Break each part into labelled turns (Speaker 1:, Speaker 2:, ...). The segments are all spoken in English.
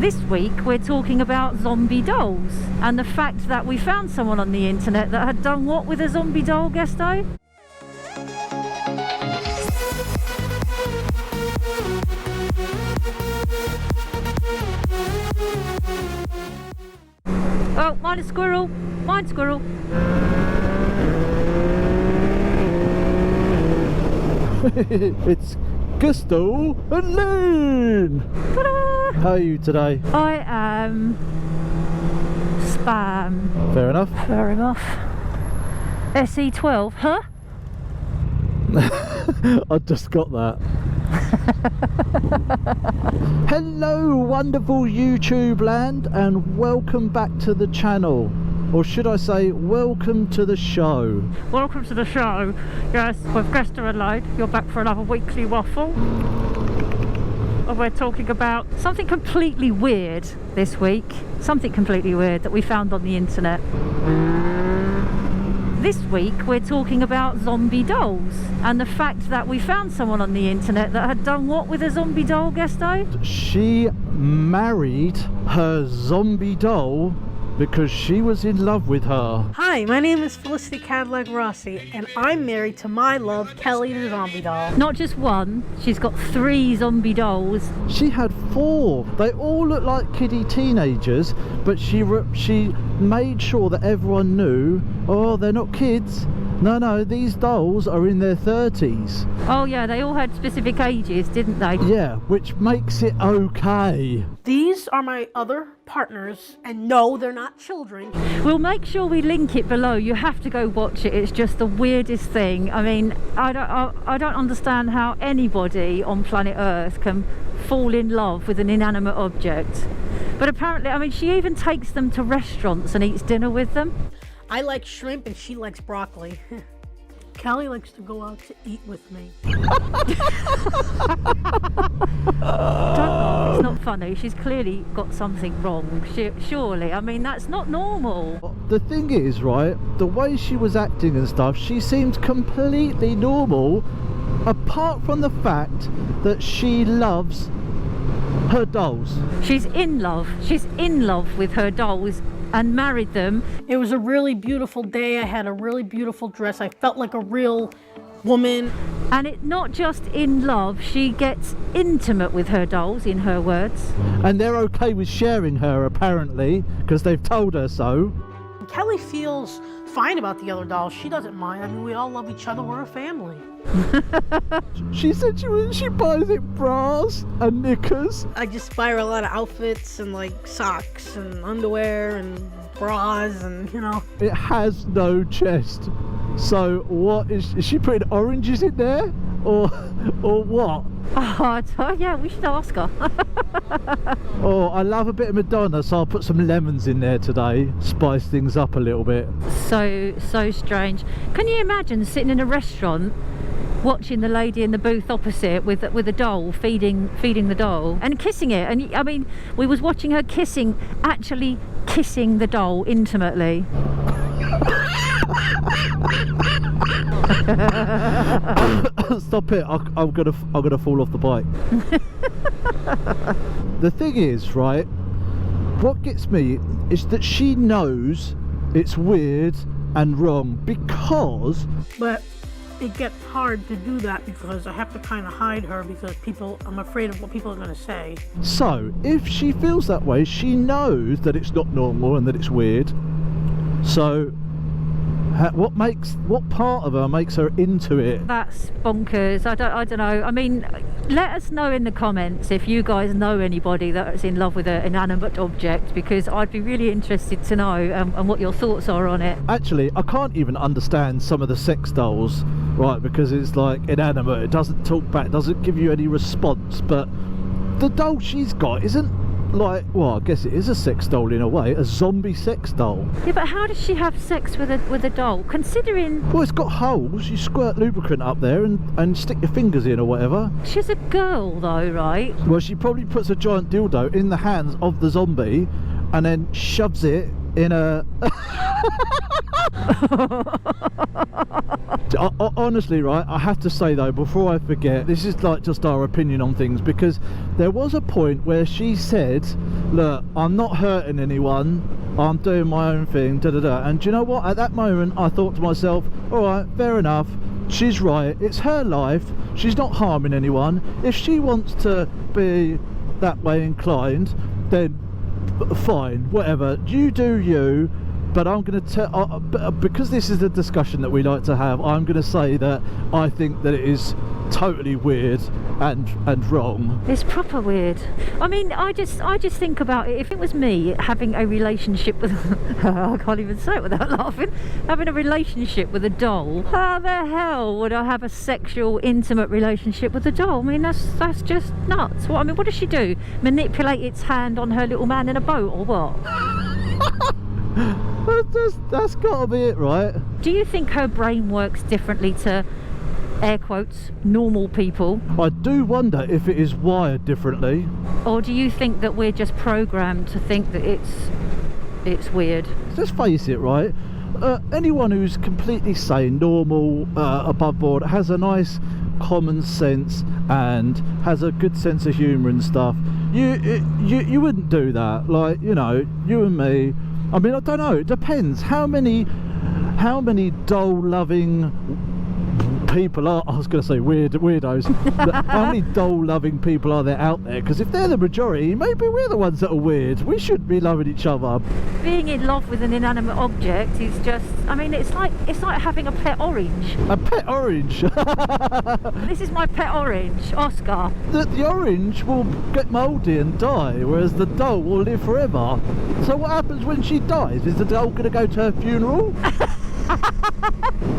Speaker 1: This week we're talking about zombie dolls and the fact that we found someone on the internet that had done what with a zombie doll, Gusto? Oh, mind a squirrel, mind squirrel.
Speaker 2: It's Gusto and Lynn!
Speaker 1: Ta-da!
Speaker 2: How are you today?
Speaker 1: I am spam.
Speaker 2: Fair enough.
Speaker 1: Fair enough. SE12, huh?
Speaker 2: I just got that. Hello wonderful YouTube land and welcome back to the channel. Or should I say, welcome to the show.
Speaker 1: Welcome to the show. Yes, with Gusto and Lynn. You're back for another weekly waffle. And we're talking about something completely weird this week. Something completely weird that we found on the internet. This week we're talking about zombie dolls and the fact that we found someone on the internet that had done what with a zombie doll, Gusto?
Speaker 2: She married her zombie doll because she was in love with her.
Speaker 3: Hi, my name is Felicity Cadillac Rossi, and I'm married to my love, Kelly the zombie doll.
Speaker 1: Not just one, she's got 3 zombie dolls.
Speaker 2: She had 4. They all look like kiddie teenagers, but she made sure that everyone knew, oh, they're not kids. No, these dolls are in their 30s.
Speaker 1: Oh yeah, they all had specific ages, didn't they?
Speaker 2: Yeah, which makes it okay.
Speaker 3: These are my other partners, and no, they're not children.
Speaker 1: We'll make sure we link it below. You have to go watch it. It's just the weirdest thing. I mean, I don't understand how anybody on planet Earth can fall in love with an inanimate object. But apparently, I mean, she even takes them to restaurants and eats dinner with them.
Speaker 3: I like shrimp and she likes broccoli. Kelly likes to go out to eat with me.
Speaker 1: Don't laugh, it's not funny. She's clearly got something wrong, surely. I mean, that's not normal.
Speaker 2: The thing is, right, the way she was acting and stuff, she seemed completely normal, apart from the fact that she loves her dolls.
Speaker 1: She's in love. She's in love with her dolls and married them.
Speaker 3: It was a really beautiful day. I had a really beautiful dress. I felt like a real woman.
Speaker 1: And it's not just in love, she gets intimate with her dolls, in her words.
Speaker 2: And they're okay with sharing her, apparently, because they've told her so.
Speaker 3: Kelly feels fine about the other dolls. She doesn't mind. I mean, we all love each other. We're a family.
Speaker 2: She said she buys it bras and knickers.
Speaker 3: I just buy her a lot of outfits and like socks and underwear and bras and, you know.
Speaker 2: It has no chest. So what is she putting oranges in there? Or what?
Speaker 1: Oh, yeah, we should ask her.
Speaker 2: Oh, I love a bit of Madonna, so I'll put some lemons in there today, spice things up a little bit.
Speaker 1: So strange. Can you imagine sitting in a restaurant watching the lady in the booth opposite with a doll, feeding the doll and kissing it? And I mean, we was watching her actually kissing the doll intimately.
Speaker 2: Stop it! I'm gonna fall off the bike. The thing is, right, what gets me is that she knows it's weird and wrong because.
Speaker 3: But it gets hard to do that because I have to kind of hide her because I'm afraid of what people are going to say.
Speaker 2: So if she feels that way, she knows that it's not normal and that it's weird. So what part of her makes her into it?
Speaker 1: That's bonkers. I don't know. I mean, let us know in the comments if you guys know anybody that's in love with an inanimate object, because I'd be really interested to know and what your thoughts are on it.
Speaker 2: Actually, I can't even understand some of the sex dolls, right, because it's like inanimate, it doesn't talk back, it doesn't give you any response, but the doll she's got isn't like, well, I guess it is a sex doll in a way, a zombie sex doll.
Speaker 1: Yeah, but how does she have sex with a doll? Considering,
Speaker 2: well, it's got holes, you squirt lubricant up there and stick your fingers in or whatever.
Speaker 1: She's a girl though, right?
Speaker 2: Well, she probably puts a giant dildo in the hands of the zombie and then shoves it in a... Honestly, right, I have to say though, before I forget, this is like just our opinion on things, because there was a point where she said, look, I'm not hurting anyone, I'm doing my own thing, da da da. And do you know what, at that moment I thought to myself, alright, fair enough, she's right, it's her life, she's not harming anyone. If she wants to be that way inclined, then fine, whatever, you do you. But I'm going to tell, because this is the discussion that we like to have, I'm going to say that I think that it is totally weird and wrong.
Speaker 1: It's proper weird. I mean, I just think about it. If it was me having a relationship with, I can't even say it without laughing, having a relationship with a doll, how the hell would I have a sexual, intimate relationship with a doll? I mean, that's just nuts. What, I mean, what does she do? Manipulate its hand on her little man in a boat, or what?
Speaker 2: That's gotta be it, right?
Speaker 1: Do you think her brain works differently to, air quotes, normal people?
Speaker 2: I do wonder if it is wired differently.
Speaker 1: Or do you think that we're just programmed to think that it's weird?
Speaker 2: Let's face it, right? Anyone who's completely sane, normal, above board, has a nice common sense and has a good sense of humour and stuff, you wouldn't do that. Like, you know, you and me, I mean, I don't know, it depends how many doll loving people are, I was going to say weirdos, how many doll loving people are there out there? Because if they're the majority, maybe we're the ones that are weird. We shouldn't be loving each other.
Speaker 1: Being in love with an inanimate object is just, I mean, it's like having a pet orange.
Speaker 2: A pet orange?
Speaker 1: This is my pet orange, Oscar.
Speaker 2: The orange will get mouldy and die, whereas the doll will live forever. So what happens when she dies? Is the doll going to go to her funeral?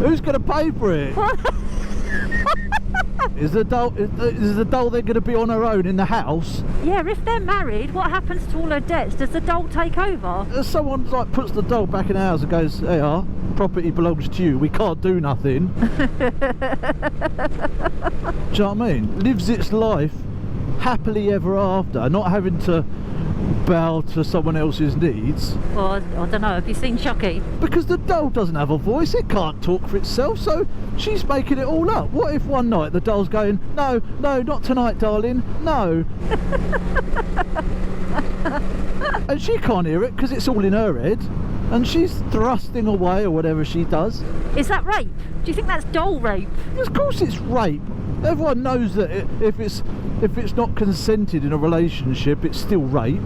Speaker 2: Who's going to pay for it? Is the doll then going to be on her own in the house?
Speaker 1: Yeah, if they're married, what happens to all her debts? Does the doll take over?
Speaker 2: Someone like puts the doll back in the house and goes, "Hey, property belongs to you. We can't do nothing." Do you know what I mean? Lives its life happily ever after, not having to bow to someone else's needs.
Speaker 1: Well, I don't know, have you seen Chucky?
Speaker 2: Because the doll doesn't have a voice, it can't talk for itself, so she's making it all up. What if one night the doll's going, no, not tonight, darling, no. And she can't hear it because it's all in her head, and she's thrusting away or whatever she does.
Speaker 1: Is that rape? Do you think that's doll rape?
Speaker 2: Of course it's rape. Everyone knows that if it's not consented in a relationship, it's still rape.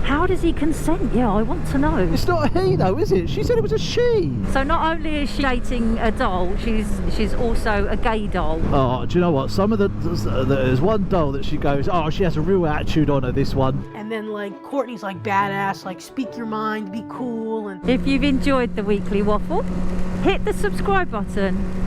Speaker 1: How does he consent? Yeah, I want to know.
Speaker 2: It's not a he though, is it? She said it was a she.
Speaker 1: So not only is she dating a doll, she's also a gay doll.
Speaker 2: Oh, do you know what? Some of there's one doll that she goes, oh, she has a real attitude on her, this one.
Speaker 3: And then like Courtney's like badass, like speak your mind, be cool. And
Speaker 1: if you've enjoyed the weekly waffle, hit the subscribe button.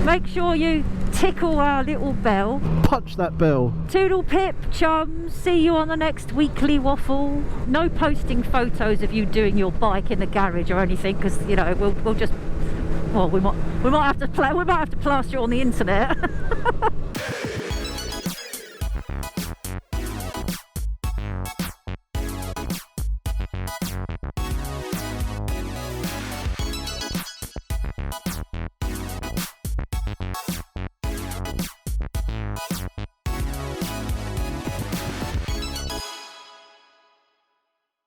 Speaker 1: Make sure you tickle our little bell.
Speaker 2: Punch that bell.
Speaker 1: Toodle pip, chums. See you on the next weekly waffle. No posting photos of you doing your bike in the garage or anything, because you know we'll just, well, we might have to plaster it on the internet.